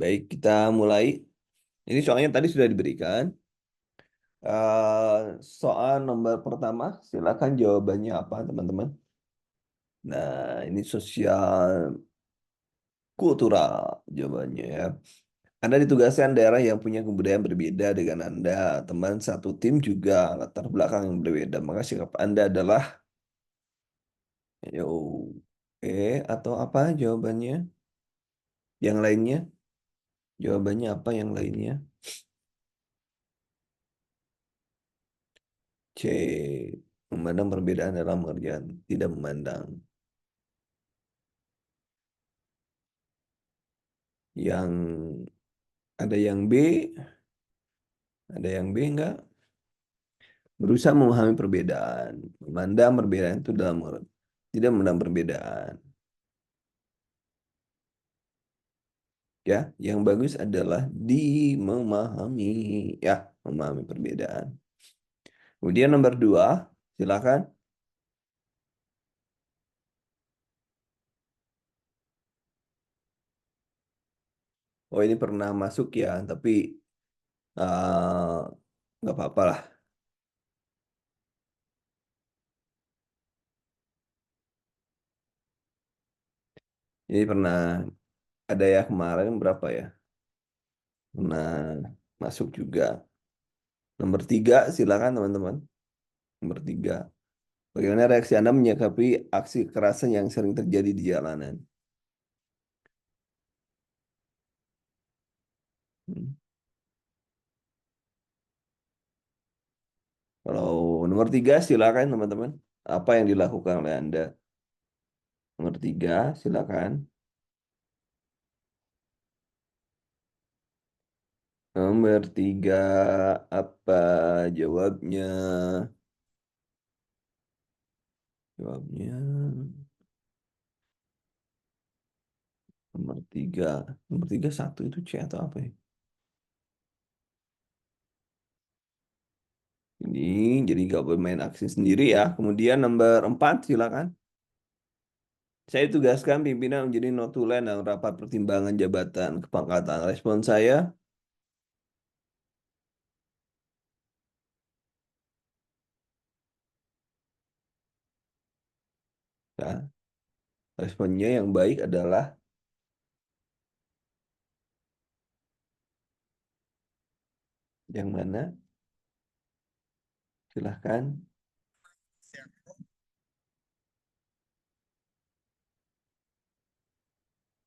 Baik, kita mulai. Ini soalnya tadi sudah diberikan. Soal nomor pertama, silakan jawabannya apa, teman-teman? Nah, ini sosial kultural jawabannya ya. Anda ditugaskan daerah yang punya kebudayaan berbeda dengan Anda. Teman satu tim juga latar belakang yang berbeda. Maka sikap Anda adalah, yo, atau apa jawabannya? Yang lainnya? Jawabannya apa yang lainnya? C. Memandang perbedaan dalam pengerjaan. Tidak memandang. Yang ada yang B, ada yang B enggak? Berusaha memahami perbedaan. Memandang perbedaan itu dalam tidak memandang perbedaan. Ya, yang bagus adalah di memahami. Ya, memahami perbedaan. Kemudian nomor dua, silakan. Oh, ini pernah masuk ya, tapi eh, nggak apa-apa lah. Ini pernah ada ya kemarin berapa ya? Pernah masuk juga. Nomor tiga, silakan teman-teman. Nomor tiga. Bagaimana reaksi Anda menyikapi aksi kekerasan yang sering terjadi di jalanan? Hmm. Kalau nomor tiga, silakan teman-teman. Apa yang dilakukan oleh Anda? Nomor tiga, silakan. Nomor tiga, apa jawabnya? Jawabnya nomor tiga. Nomor tiga satu itu C atau apa ya? Ini jadi gak bermain aksi sendiri ya. Kemudian nomor empat, silakan. Saya tugaskan pimpinan menjadi notulen dalam rapat pertimbangan jabatan kepangkatan. Respon saya, ya, responnya yang baik adalah yang mana? Silahkan.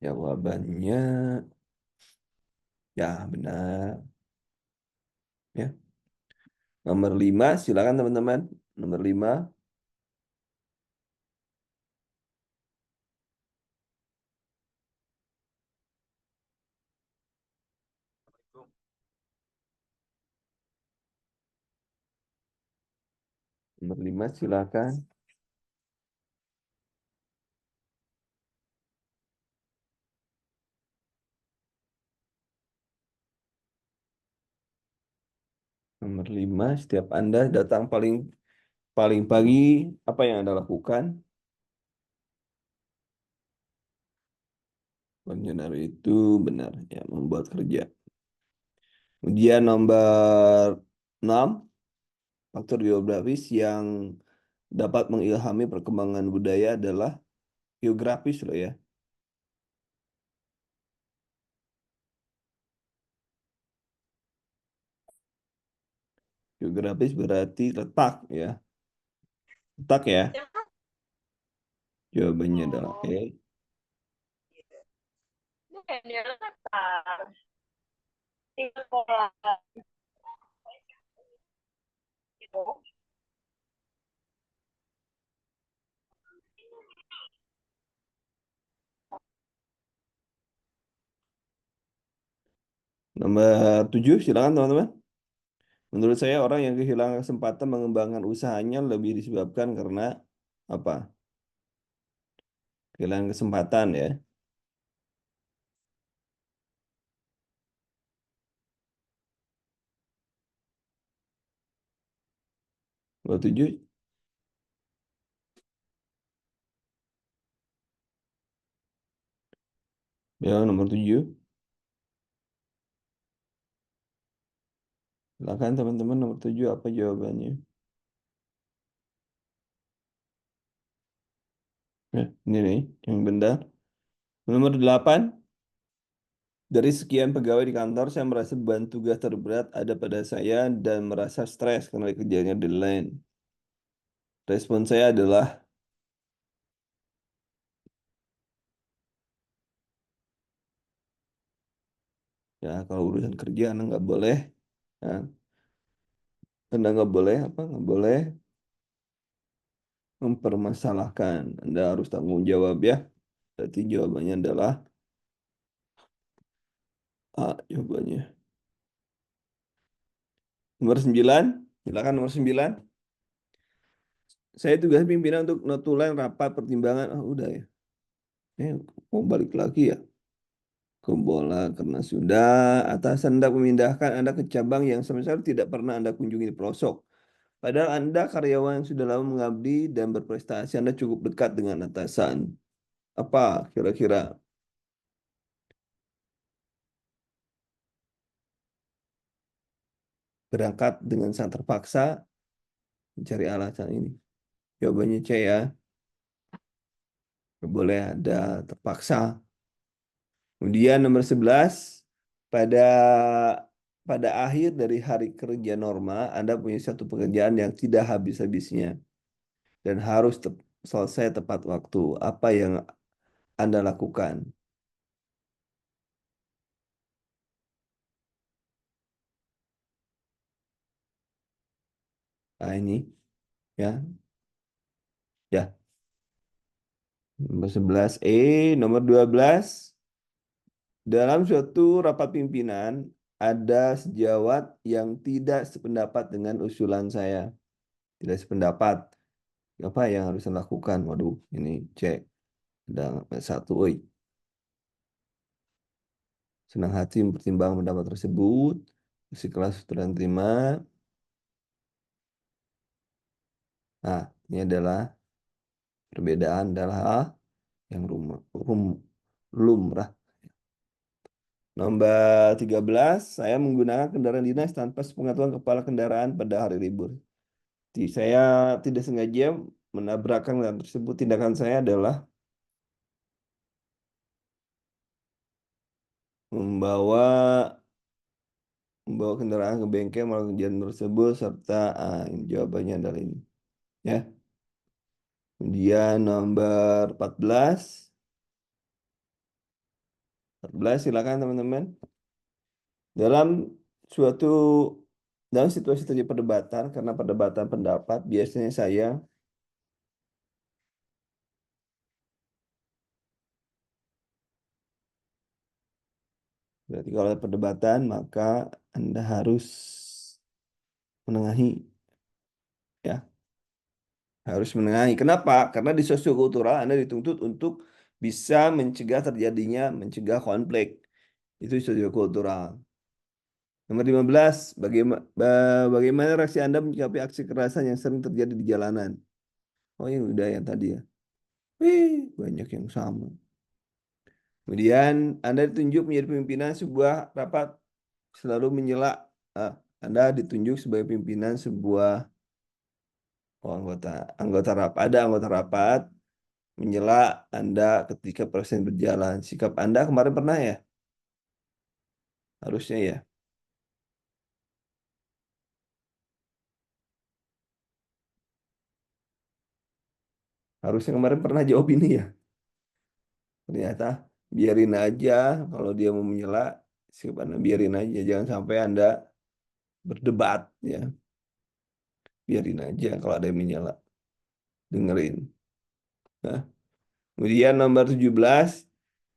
Jawabannya, ya benar. Ya. Nomor lima, silakan teman-teman. Nomor lima, nomor lima, silakan. Nomor lima, setiap Anda datang paling paling pagi, apa yang Anda lakukan? Bangunan itu benar, ya, membuat kerja. Kemudian nomor 6, faktor geografis yang dapat mengilhami perkembangan budaya adalah geografis loh ya. Geografis berarti letak ya. Letak ya. Jawabannya adalah E. Nomor 7, silakan teman-teman. Menurut saya orang yang kehilangan kesempatan mengembangkan usahanya lebih disebabkan karena apa? Kehilangan kesempatan ya. Nomor 7, ya nomor 7. Silakan teman-teman, nomor 7 apa jawabannya? Ini nih yang benar. Nomor 8, dari sekian pegawai di kantor, saya merasa beban tugas terberat ada pada saya dan merasa stres karena kerjanya deadline. Respon saya adalah, ya kalau urusan kerja Anda nggak boleh, ya, Anda nggak boleh apa? Nggak boleh mempermasalahkan. Anda harus tanggung jawab ya. Berarti jawabannya adalah A jawabannya. Nomor 9, silakan nomor 9. Saya tugas pimpinan untuk notulen rapat pertimbangan. Oh, udah ya. Mau balik lagi ya ke bola karena sudah atasan hendak memindahkan Anda ke cabang yang sama sekali tidak pernah Anda kunjungi di pelosok. Padahal Anda karyawan yang sudah lama mengabdi dan berprestasi, Anda cukup dekat dengan atasan. Apa kira-kira berangkat dengan sangat terpaksa mencari alasan ini? Jawabannya C ya. Nggak boleh ada terpaksa. Kemudian nomor 11, pada pada akhir dari hari kerja normal, Anda punya satu pekerjaan yang tidak habis-habisnya dan harus selesai tepat waktu. Apa yang Anda lakukan? Nah, ini ya, ya. Nomor 11 nomor 12. Dalam suatu rapat pimpinan, ada sejawat yang tidak sependapat dengan usulan saya. Tidak sependapat. Apa yang harus saya lakukan? Waduh, ini cek. Ada satu, oi. Senang hati mempertimbangkan pendapat tersebut. Ikhlas dan terima. Nah, ini adalah perbedaan adalah yang lumrah. Nomor 13, saya menggunakan kendaraan dinas tanpa sepengetahuan kepala kendaraan pada hari libur. Saya tidak sengaja menabrakkan kendaraan tersebut. Tindakan saya adalah membawa membawa kendaraan ke bengkel melakukan kejadian tersebut serta ini jawabannya adalah ini. Ya. Kemudian nomor 14. 14 silakan teman-teman. Dalam suatu dalam situasi terjadi perdebatan karena perdebatan pendapat, biasanya saya berarti kalau ada perdebatan maka Anda harus menengahi ya, harus menengahi. Kenapa? Karena di sosiokultural Anda dituntut untuk bisa mencegah konflik. Itu sosiokultural. Nomor 15, bagaimana reaksi Anda menyikapi aksi kekerasan yang sering terjadi di jalanan? Oh, ini udah yang tadi ya. Banyak yang sama. Kemudian Anda ditunjuk menjadi pimpinan sebuah rapat, selalu menyela. ah, Anda ditunjuk sebagai pimpinan sebuah anggota anggota rapat. Ada anggota rapat menyela Anda ketika proses berjalan. Sikap Anda kemarin pernah ya? Harusnya ya. Harusnya kemarin pernah jawab ini ya. Ternyata biarin aja kalau dia mau menyela, sikap Anda biarin aja. Jangan sampai Anda berdebat ya. Biarin aja kalau ada yang menyela. Dengerin. Nah, kemudian nomor 17,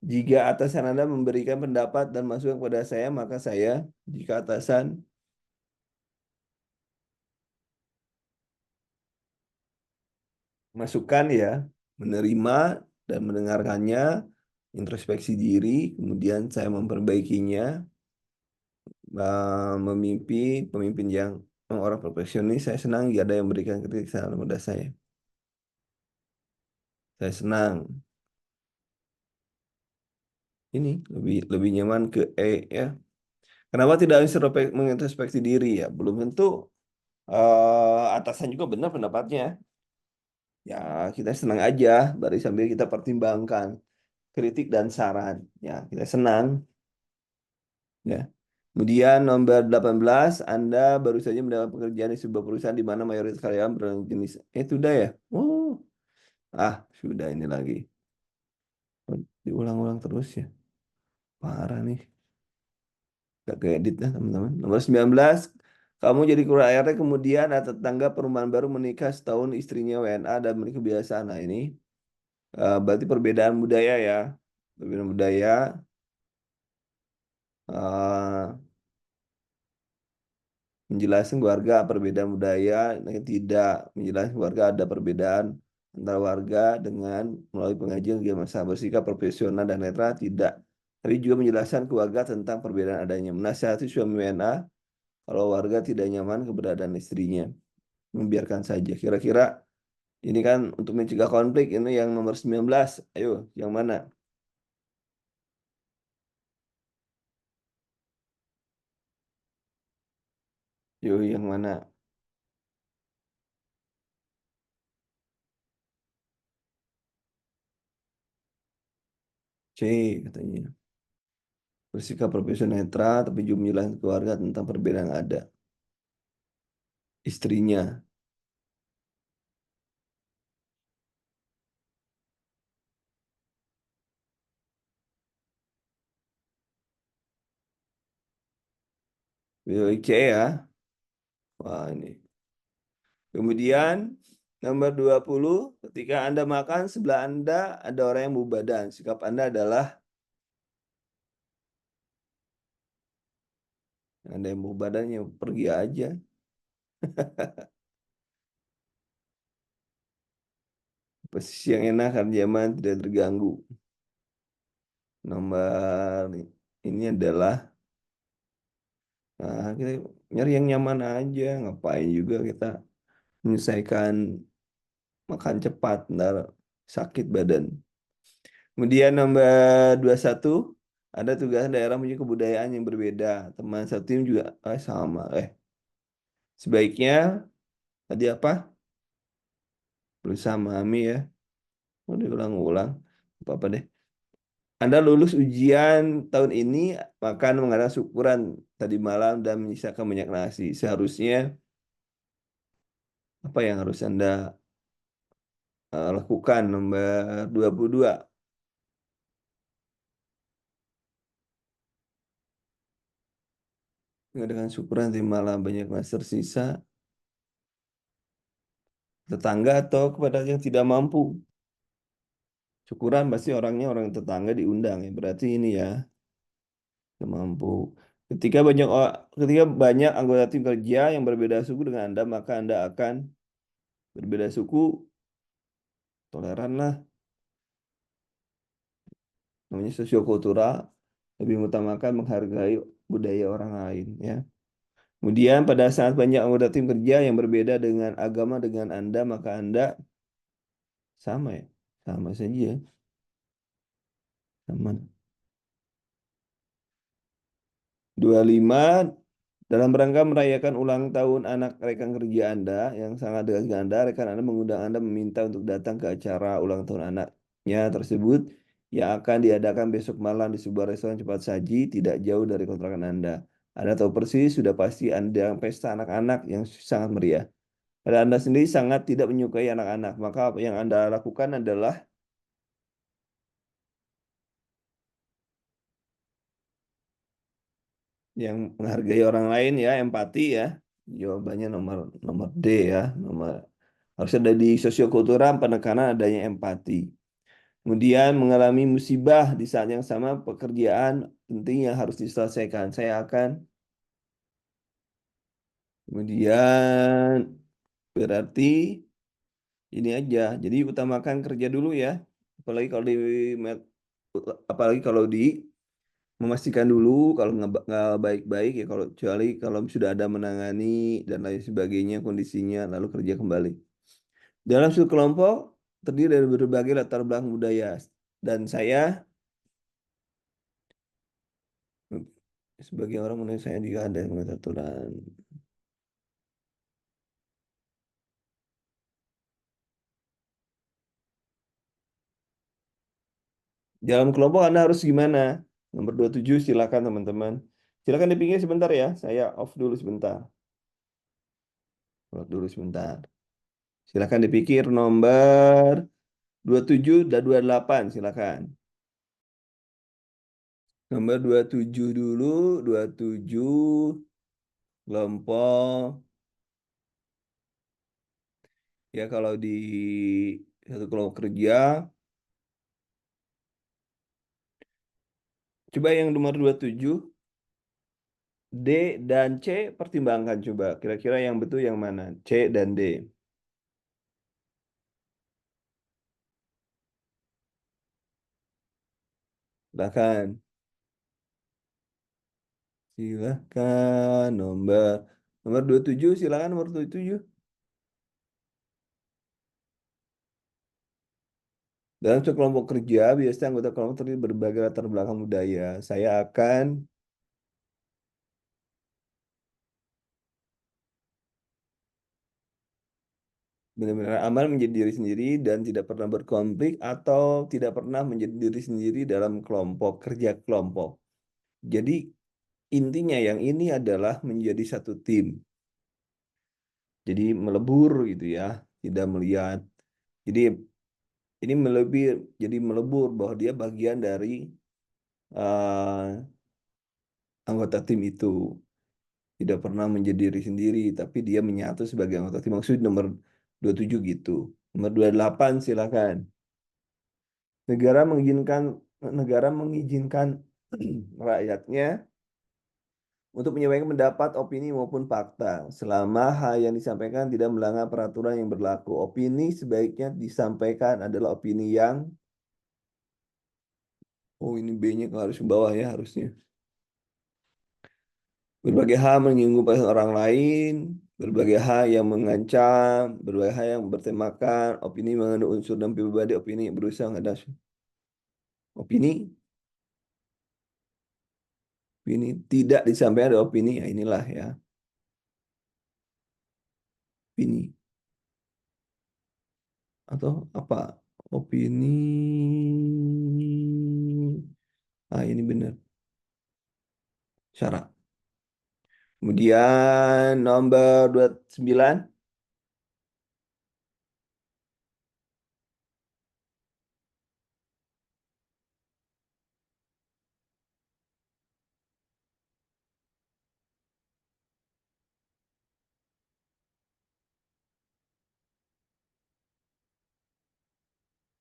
jika atasan Anda memberikan pendapat dan masukan kepada saya, maka saya, jika atasan masukan ya, menerima dan mendengarkannya, introspeksi diri, kemudian saya memperbaikinya, pemimpin yang orang perfeksionis, saya senang jika ada yang memberikan kritik saran kepada saya. Saya senang. Ini lebih lebih nyaman ke E ya. Kenapa tidak mengintrospeksi diri ya? Belum tentu atasan juga benar pendapatnya. Ya, kita senang aja, bari sambil kita pertimbangkan kritik dan saran. Ya, kita senang. Ya. Kemudian nomor 18, Anda baru saja mendapat pekerjaan di sebuah perusahaan di mana mayoritas karyawan berjenis. Sudah ya? Oh, sudah ini lagi. Oh, diulang-ulang terus ya. Parah nih. Gak keedit lah teman-teman. Nomor 19, kamu jadi kura ART kemudian ada tetangga perumahan baru menikah setahun istrinya WNA dan memiliki kebiasaan. Nah ini berarti perbedaan budaya ya. Perbedaan budaya. eh, Menjelaskan keluarga perbedaan budaya, nah, tidak menjelaskan keluarga ada perbedaan antara warga dengan melalui pengajian dia masa bersikap profesional dan netral tidak. Tapi juga menjelaskan keluarga tentang perbedaan adanya. Menasihati suami WNA kalau warga tidak nyaman keberadaan istrinya, membiarkan saja. Kira-kira ini kan untuk mencegah konflik ini yang nomor 19. Ayo, yang mana? Yo, yang mana? C katanya. Bersikap profesional netral tapi juga menjelaskan keluarga tentang perbedaan yang ada. Istrinya. Yo, C ya. Wah, ini. Kemudian nomor 20, ketika Anda makan, sebelah Anda ada orang yang bau badan. Sikap Anda adalah Anda yang bau badannya pergi aja. Posisi yang enak, karena nyaman, tidak terganggu. Nomor ini adalah kita nyari yang nyaman aja. Ngapain juga kita menyelesaikan makan cepat, ntar sakit badan. Kemudian nomor 21, ada tugas daerah punya kebudayaan yang berbeda. Teman satu tim juga sama. Sebaiknya tadi apa? Berusaha memahami ya. Mau diulang-ulang. Apa-apa deh. Anda lulus ujian tahun ini, makan mengadakan syukuran tadi malam dan menyisakan banyak nasi. Seharusnya apa yang harus Anda lakukan? Nomor 22. Mengadakan syukuran tadi malam banyak nasi tersisa. Tetangga atau kepada yang tidak mampu. Syukuran pasti orangnya orang tetangga diundang ya. Berarti ini ya, tidak mampu. Ketika banyak anggota tim kerja yang berbeda suku dengan Anda, maka Anda akan berbeda suku, toleran lah. Namanya sosiokultural, lebih mengutamakan menghargai budaya orang lain ya. Kemudian pada saat banyak anggota tim kerja yang berbeda dengan agama dengan Anda, maka Anda sama ya. Sama saja ya. Sama. 25, dalam rangka merayakan ulang tahun anak rekan kerja Anda yang sangat dekat dengan Anda, rekan Anda mengundang Anda meminta untuk datang ke acara ulang tahun anaknya tersebut yang akan diadakan besok malam di sebuah restoran cepat saji tidak jauh dari kontrakan Anda. Anda tahu persis, sudah pasti Anda pesta anak-anak yang sangat meriah. Pada Anda sendiri sangat tidak menyukai anak-anak, maka apa yang Anda lakukan adalah yang menghargai orang lain ya, empati ya. Jawabannya nomor nomor D ya, nomor harus ada di sosiokultural penekanan adanya empati. Kemudian mengalami musibah di saat yang sama pekerjaan penting yang harus diselesaikan. Saya akan kemudian berarti ini aja. Jadi utamakan kerja dulu ya. Apalagi kalau di apalagi kalau di memastikan dulu kalau nggak baik-baik ya kalau kecuali kalau sudah ada menangani dan lain sebagainya kondisinya lalu kerja kembali. Dalam suatu kelompok terdiri dari berbagai latar belakang budaya dan saya Sebagian orang menurut saya juga ada yang melanggar aturan. Dalam kelompok Anda harus gimana? Nomor 27 silakan teman-teman. Silakan dipikir sebentar ya. Saya off dulu sebentar. Off dulu sebentar. Silakan dipikir nomor 27 dan 28 silakan. Nomor 27 dulu, 27 kelompok. Ya kalau di satu kelompok kerja, coba yang nomor 27 D dan C pertimbangkan coba. Kira-kira yang betul yang mana? C dan D. Silakan. Silakan nomor nomor 27 silakan nomor 27. Dalam suatu kelompok kerja, biasanya anggota kelompok terdiri berbagai latar belakang budaya. Saya akan benar-benar aman menjadi diri sendiri dan tidak pernah berkonflik atau tidak pernah menjadi diri sendiri dalam kelompok kerja kelompok. Jadi intinya yang ini adalah menjadi satu tim. Jadi melebur gitu ya, tidak melihat. Jadi ini melebih jadi melebur bahwa dia bagian dari anggota tim itu. Tidak pernah menjadi diri sendiri, tapi dia menyatu sebagai anggota tim. Maksud nomor 27 gitu. Nomor 28 silakan. Negara mengizinkan negara mengizinkan rakyatnya untuk menyampaikan pendapat, opini maupun fakta selama hal yang disampaikan tidak melanggar peraturan yang berlaku. Opini sebaiknya disampaikan adalah opini yang oh ini B-nya harus ke bawah ya harusnya. Berbagai hal menyinggung perasaan orang lain, berbagai hal yang mengancam, berbagai hal yang bertemakan, opini mengandung unsur dan pribadi, opini yang berusaha ada opini, opini tidak disampaikan ada opini, ya inilah ya, opini atau apa? Opini. Ah, ini benar. Syarat. Kemudian nomor 29.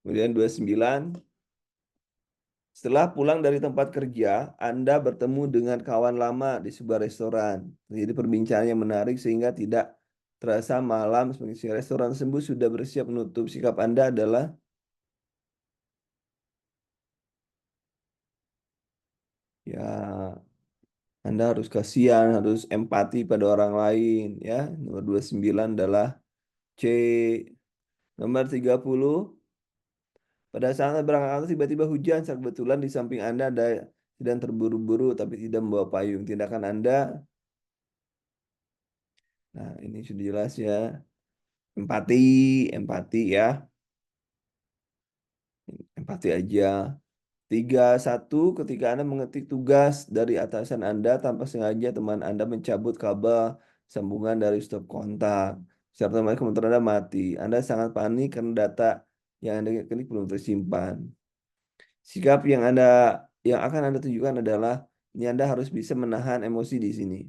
Kemudian 29. Setelah pulang dari tempat kerja, Anda bertemu dengan kawan lama di sebuah restoran. Jadi perbincangan yang menarik sehingga tidak terasa malam. Pengisi restoran tersebut sudah bersiap menutup. Sikap Anda adalah ya Anda harus kasihan, harus empati pada orang lain ya. Nomor 29 adalah C. Nomor 30. Pada saat berangkat kantor tiba-tiba hujan saat kebetulan di samping Anda ada sedang terburu-buru tapi tidak membawa payung. Tindakan Anda, nah ini sudah jelas ya. Empati, empati ya. Empati aja. 31 ketika Anda mengetik tugas dari atasan Anda tanpa sengaja teman Anda mencabut kabel sambungan dari stop kontak. Secara otomatis komputer Anda mati. Anda sangat panik karena data yang Anda klik belum tersimpan. Sikap yang akan Anda tunjukkan adalah ini Anda harus bisa menahan emosi di sini.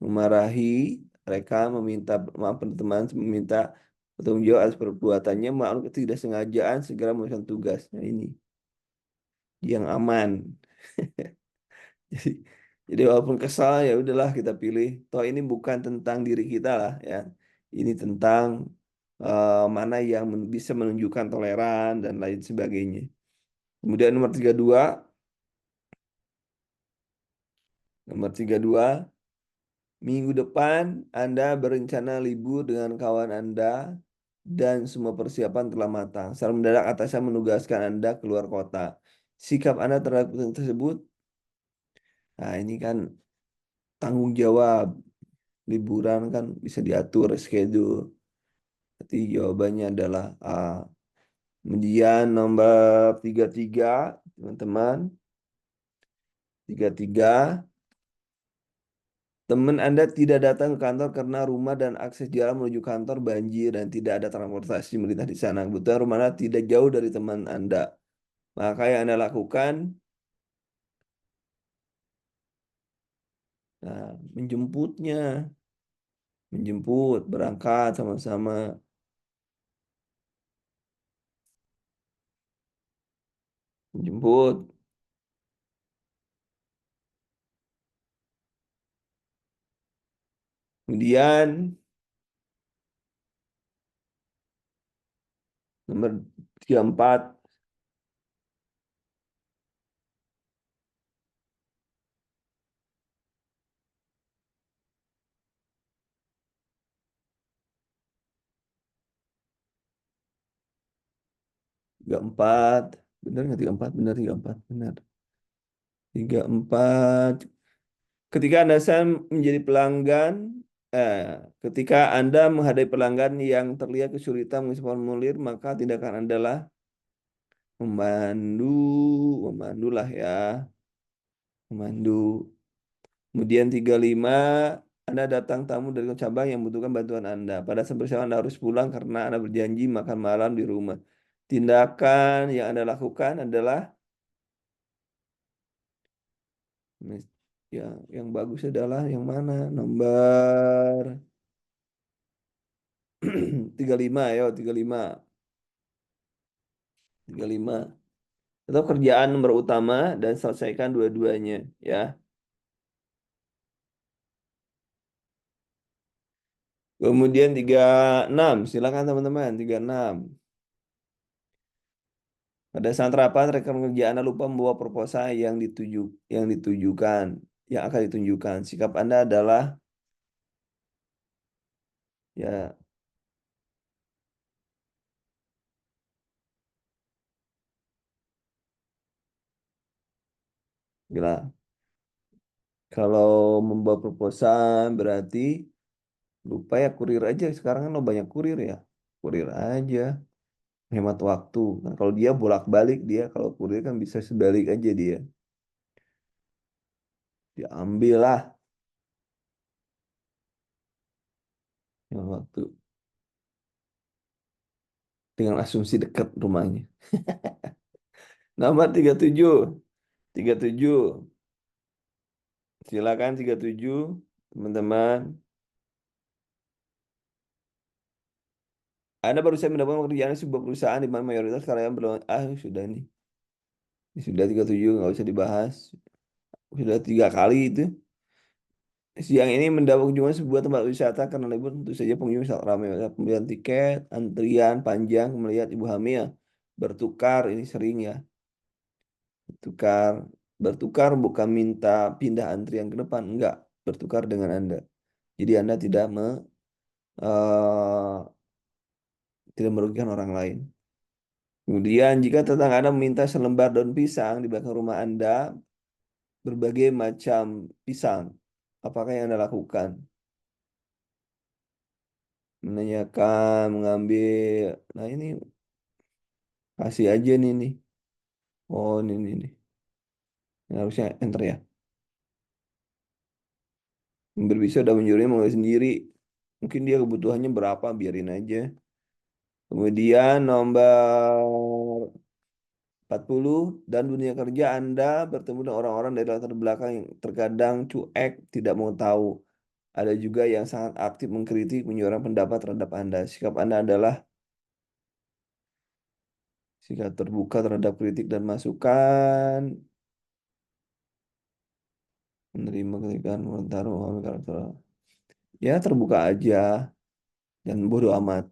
Memarahi mereka, meminta maaf pada teman, meminta bertanggung jawab atas perbuatannya, maklum ketidaksengajaan, segera menyelesaikan tugas. Nah ini yang aman. Jadi, jadi walaupun kesal ya udahlah kita pilih. Toh ini bukan tentang diri kita lah ya. Ini tentang mana yang bisa menunjukkan toleran dan lain sebagainya. Kemudian nomor 32. Nomor 32, minggu depan Anda berencana libur dengan kawan Anda dan semua persiapan telah matang. Secara mendadak atasan menugaskan Anda keluar kota. Sikap Anda terhadap keputusan tersebut, nah ini kan tanggung jawab. Liburan kan bisa diatur schedule. Jadi jawabannya adalah A. Kemudian nomor 33, teman-teman. 33, teman Anda tidak datang ke kantor karena rumah dan akses jalan menuju kantor banjir dan tidak ada transportasi melintas di sana. Kebetulan rumah Anda tidak jauh dari teman Anda. Maka yang Anda lakukan, nah, menjemputnya. Menjemput, berangkat sama-sama. Menjemput. Kemudian nomor 34, 34. Benar nggak 34? Benar 34. Benar. 34. Ketika Anda menjadi pelanggan, eh, ketika Anda menghadapi pelanggan yang terlihat kesulitan mengisi formulir, maka tindakan Anda adalah memandu, memandulah ya, memandu. Kemudian 35, Anda datang tamu dari cabang yang membutuhkan bantuan Anda. Pada saat bersama Anda harus pulang karena Anda berjanji makan malam di rumah. Tindakan yang Anda lakukan adalah yang bagus adalah yang mana? Nomor 35 ya, 35. 35. Tetap kerjaan nomor utama dan selesaikan dua-duanya ya. Kemudian 36, silakan teman-teman, 36. Pada saat rapat rekan kerja Anda lupa membawa proposal yang ditujukan, yang akan ditunjukkan. Sikap Anda adalah ya gila. Kalau membawa proposal berarti lupa ya kurir aja. Sekarang kan lo banyak kurir ya. Kurir aja, hemat waktu. Nah, kalau dia bolak-balik dia, kalau kurir kan bisa sebalik aja dia. Diambil lah hemat waktu dengan asumsi dekat rumahnya. Nomor 37. 37. Silakan 37, teman-teman. Anda baru saja mendapatkan pekerjaan di sebuah perusahaan di mana mayoritas karyawan berlawan. Ah, sudah nih. Ini sudah 37, nggak usah dibahas. Sudah 3 kali itu. Siang ini mendapat kunjungan sebuah tempat wisata karena libur tentu saja pengunjung sangat ramai. Pembelian tiket, antrian panjang melihat ibu hamil bertukar. Ini sering ya. Bertukar. Bertukar bukan minta pindah antrian ke depan. Enggak. Bertukar dengan Anda. Jadi Anda eh, tidak merugikan orang lain. Kemudian, jika tetangga Anda meminta selembar daun pisang di belakang rumah Anda, berbagai macam pisang, apakah yang Anda lakukan? Menanyakan, mengambil. Nah, ini kasih aja nih. Oh, ini. Ini harusnya enter ya. Berbisa udah menyuruhnya mau sendiri. Mungkin dia kebutuhannya berapa, biarin aja. Kemudian nomor 40, dan dunia kerja Anda bertemu dengan orang-orang dari latar belakang yang terkadang cuek, tidak mau tahu. Ada juga yang sangat aktif mengkritik, menyuarakan pendapat terhadap Anda. Sikap Anda adalah sikap terbuka terhadap kritik dan masukan, menerima kritikan, komentar, memahami karakter. Ya, terbuka aja dan bodoh amat.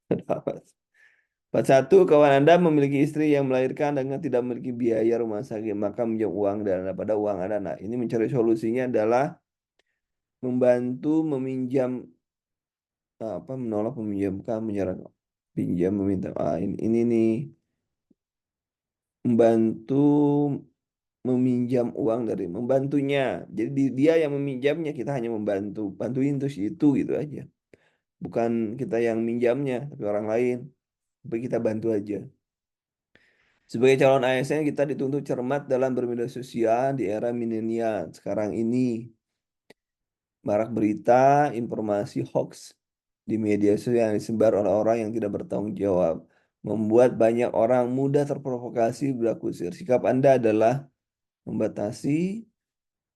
Bodo amat. 41, kawan Anda memiliki istri yang melahirkan dengan tidak memiliki biaya rumah sakit, maka meminjam uang dan pada uang Anda. Nah, ini mencari solusinya adalah membantu meminjam, apa, menolak meminjamkan, menyerah pinjam, meminta. Ah, ini nih membantu meminjam uang dari membantunya. Jadi dia yang meminjamnya, kita hanya membantu, bantuin terus itu gitu aja. Bukan kita yang minjamnya, tapi orang lain. Tapi kita bantu aja. Sebagai calon ASN, kita dituntut cermat dalam bermedia sosial di era milenial sekarang ini. Marak berita, informasi hoax di media sosial yang disebar oleh orang yang tidak bertanggung jawab. Membuat banyak orang mudah terprovokasi berlaku kusir. Sikap Anda adalah membatasi,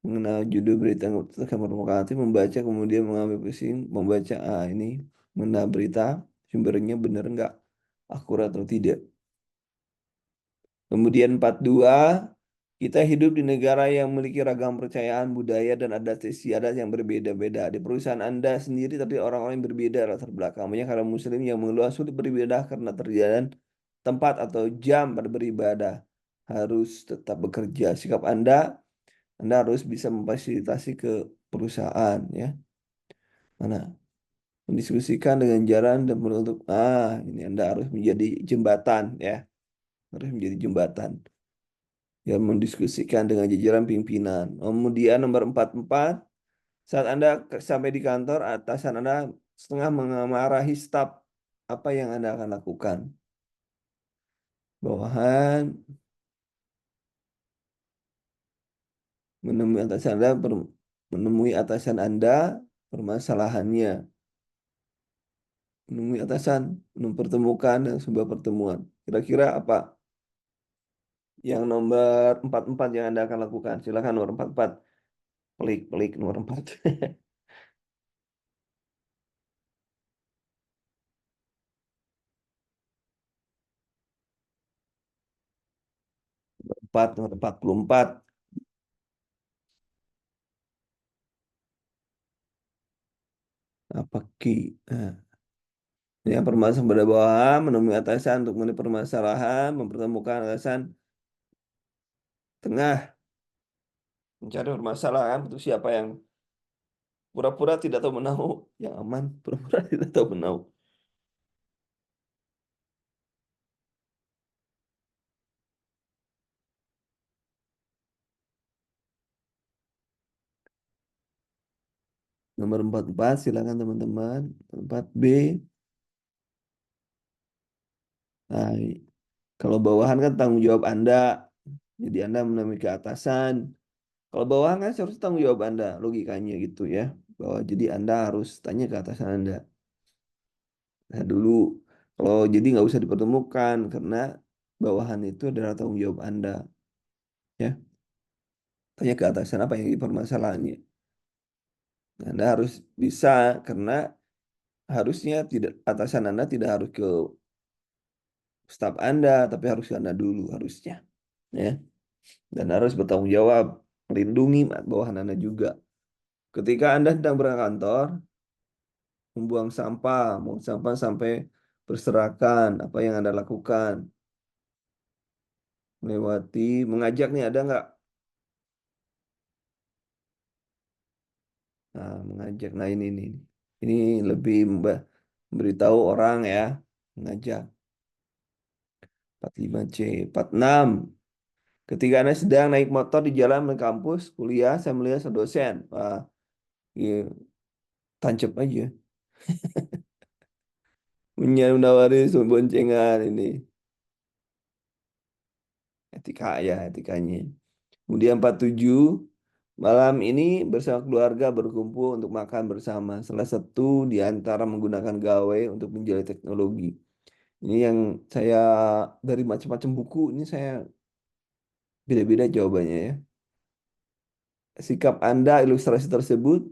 mengenal judul berita yang terkesan provokatif, membaca kemudian mengambil pusing, membaca, ini mana berita, sumbernya benar nggak, akurat atau tidak. Kemudian 42, kita hidup di negara yang memiliki ragam percayaan, budaya, dan adat istiadat yang berbeda-beda. Di perusahaan Anda sendiri, tapi orang-orang yang berbeda latar belakang. Banyak orang Muslim yang mengeluh sulit beribadah karena terjadian tempat atau jam pada beribadah. Harus tetap bekerja. Sikap Anda harus bisa memfasilitasi ke perusahaan, ya. Mana? Mendiskusikan dengan jalan dan untuk ini Anda harus menjadi jembatan, ya. Harus menjadi jembatan yang mendiskusikan dengan jajaran pimpinan. Kemudian nomor 44, saat Anda sampai di kantor, atasan Anda setengah memarahi staf, apa yang Anda akan lakukan? Bawahan menemui atasan Anda, menemui atasan Anda, permasalahannya, menemui atasan, mempertemukan dan sebuah pertemuan. Kira-kira apa yang nomor 44 yang Anda akan lakukan? Silakan nomor 44. Pelik nomor 4. 4, nomor 44. Apa ki? Yang permasalahan pada bawahan, menemui atasan untuk menemui permasalahan, mempertemukan atasan tengah, mencari permasalahan, itu siapa yang pura-pura tidak tahu menahu, yang aman, pura-pura tidak tahu menahu. 44, silakan teman-teman. 4B. Nah, kalau bawahan kan tanggung jawab Anda. Jadi Anda menemui ke atasan. Kalau bawahan kan harus tanggung jawab Anda, logikanya gitu ya. Bahwa jadi Anda harus tanya ke atasan Anda. Nah dulu, kalau jadi nggak usah dipertemukan karena bawahan itu adalah tanggung jawab Anda. Ya, tanya ke atasan apa yang permasalahannya. Nah, Anda harus bisa karena harusnya tidak atasan Anda tidak harus ke staf Anda, tapi harus ke Anda dulu harusnya. Ya, dan harus bertanggung jawab melindungi bawahan Anda juga. Ketika Anda sedang berangkat kantor, membuang sampah sampai berserakan, apa yang Anda lakukan? Melewati, mengajak nih ada nggak? Nah, mengajak. Nah, ini lebih memberitahu orang ya, mengajak. 45C, 46. Ketika Anda sedang naik motor di jalan ke kampus, kuliah, saya melihat seorang dosen. Wah, iya, tancap aja. Menawari sebuah boncengan ini. Etika ya, etikanya. Kemudian 47, malam ini bersama keluarga berkumpul untuk makan bersama. Salah satu di antara menggunakan gawai untuk menjalani teknologi. Ini yang saya dari macam-macam buku ini saya beda-beda jawabannya ya. Sikap Anda ilustrasi tersebut,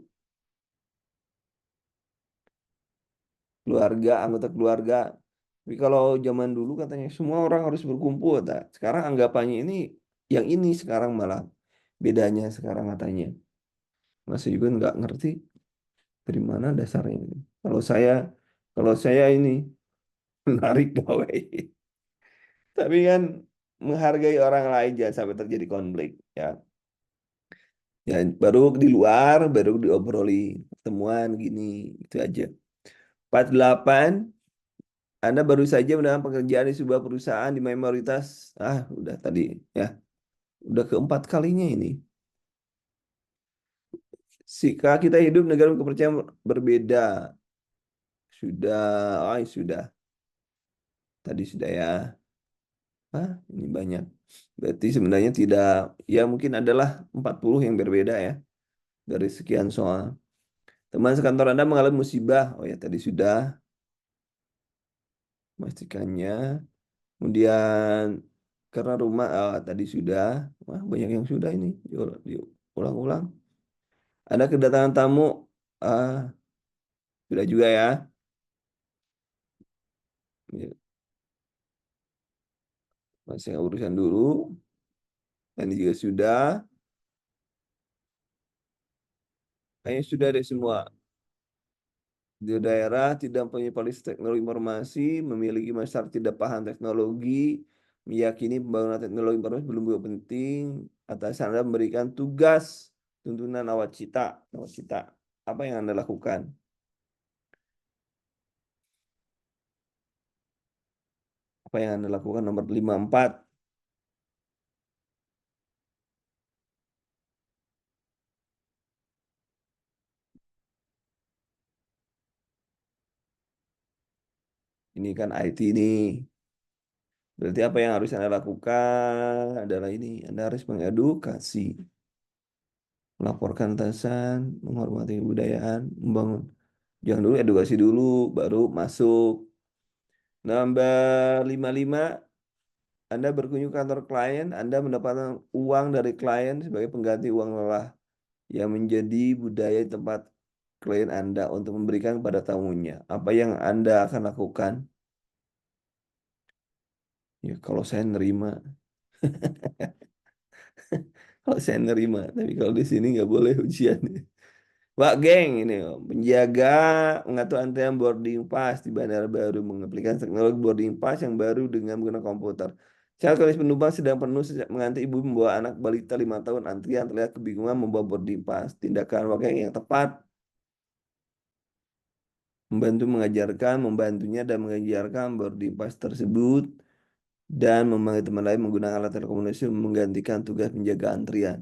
keluarga, anggota keluarga. Tapi kalau zaman dulu katanya semua orang harus berkumpul. Tak? Sekarang anggapannya ini yang ini sekarang malah bedanya sekarang katanya. Masih juga nggak ngerti dari mana dasarnya ini. Kalau saya kalau saya ini menarik gawai. Tapi kan menghargai orang lain jangan sampai terjadi konflik ya. Ya baru di luar baru diobroli pertemuan gini itu aja. 48, Anda baru saja mendapat pekerjaan di sebuah perusahaan di mayoritas udah tadi ya. Udah keempat kalinya ini. Jika kita hidup negara kepercayaan berbeda. Sudah, sudah. Tadi sudah ya. Ah, ini banyak. Berarti sebenarnya tidak, ya mungkin adalah 40 yang berbeda ya. Dari sekian soal. Teman sekantor Anda mengalami musibah. Oh ya, tadi sudah. Memastikannya. Kemudian karena rumah, tadi sudah. Wah, banyak yang sudah ini. Yuk, ulang-ulang. Ada kedatangan tamu. Ah, sudah juga ya. Ya, masih urusan dulu. Ini juga sudah. Kayaknya sudah ada semua. Di daerah tidak mempunyai polisi teknologi informasi, memiliki masyarakat tidak paham teknologi, meyakini pembangunan teknologi informasi belum begitu penting, atasan Anda memberikan tugas tuntunan nawacita. Nawacita. Apa yang Anda lakukan? Apa yang Anda lakukan? Nomor 54. Ini kan IT ini. Berarti apa yang harus Anda lakukan adalah ini. Anda harus mengedukasi, melaporkan atasan, menghormati kebudayaan, membangun. Jangan dulu edukasi dulu, baru masuk. Nomor 55, Anda berkunjung ke kantor klien, Anda mendapatkan uang dari klien sebagai pengganti uang lelah yang menjadi budaya di tempat klien Anda untuk memberikan kepada tamunya. Apa yang Anda akan lakukan? Ya, kalau saya nerima, kalau saya nerima, tapi kalau di sini nggak boleh ujian. Pak geng ini penjaga mengatur antrian boarding pass di bandara baru mengaplikasikan teknologi boarding pass yang baru dengan menggunakan komputer. Saat kondisi penumpang sedang penuh sejak mengantri ibu membawa anak balita 5 tahun antrian terlihat kebingungan membawa boarding pass. Tindakan wakil yang tepat membantunya dan mengajarkan boarding pass tersebut dan memanggil teman lain menggunakan alat telekomunikasi menggantikan tugas menjaga antrian.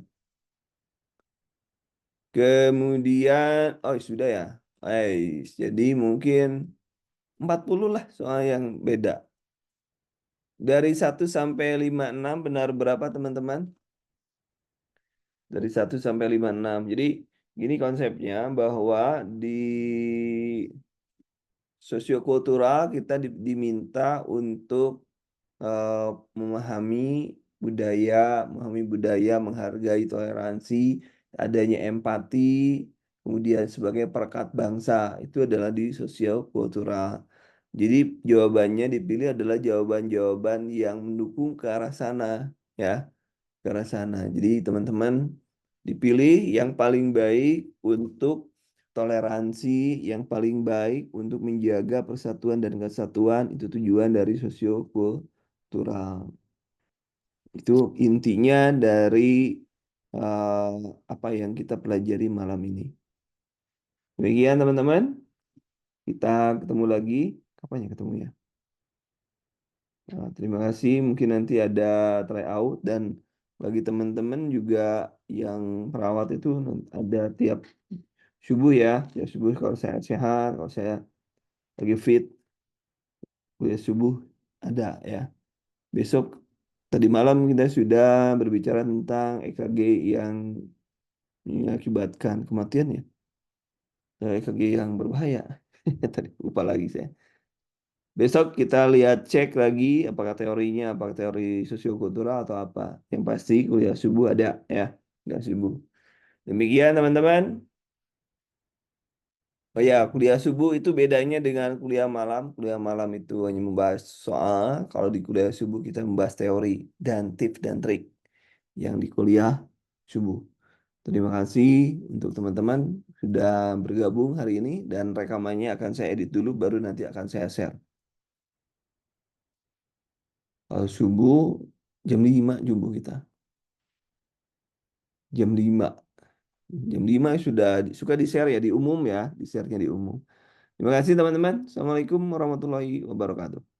Kemudian, oh sudah ya. Jadi mungkin 40 lah soal yang beda. Dari 1 sampai 56 benar berapa teman-teman? Dari 1 sampai 56. Jadi gini konsepnya bahwa di sosiokultural kita diminta untuk eh, memahami budaya, menghargai toleransi, adanya empati, kemudian sebagai perekat bangsa. Itu adalah di sosiokultural. Jadi jawabannya dipilih adalah jawaban-jawaban yang mendukung ke arah sana, ya, ke arah sana. Jadi teman-teman dipilih yang paling baik untuk toleransi, yang paling baik untuk menjaga persatuan dan kesatuan, itu tujuan dari sosiokultural. Itu intinya dari eh, apa yang kita pelajari malam ini. Demikian teman-teman, kita ketemu lagi. Kapan ya ketemu ya? Nah, terima kasih. Mungkin nanti ada tryout dan bagi teman-teman juga yang perawat itu ada tiap subuh ya. Tiap subuh kalau saya sehat, kalau saya lagi fit, kuliah subuh ada ya. Besok tadi malam kita sudah berbicara tentang EKG yang mengakibatkan kematian ya. EKG yang berbahaya. Tadi lupa lagi saya. Besok kita lihat cek lagi apakah teorinya, apakah teori sosiokultural atau apa. Yang pasti kuliah subuh ada ya, kuliah subuh. Demikian teman-teman. Oh ya, kuliah subuh itu bedanya dengan kuliah malam. Kuliah malam itu hanya membahas soal. Kalau di kuliah subuh kita membahas teori dan tips dan trik yang di kuliah subuh. Terima kasih untuk teman-teman sudah bergabung hari ini dan rekamannya akan saya edit dulu baru nanti akan saya share. Kalau subuh jam 5 jumbo kita. Jam 5. Jam 5 sudah suka di-share ya di umum ya, di-share-nya di umum. Terima kasih teman-teman. Assalamualaikum warahmatullahi wabarakatuh.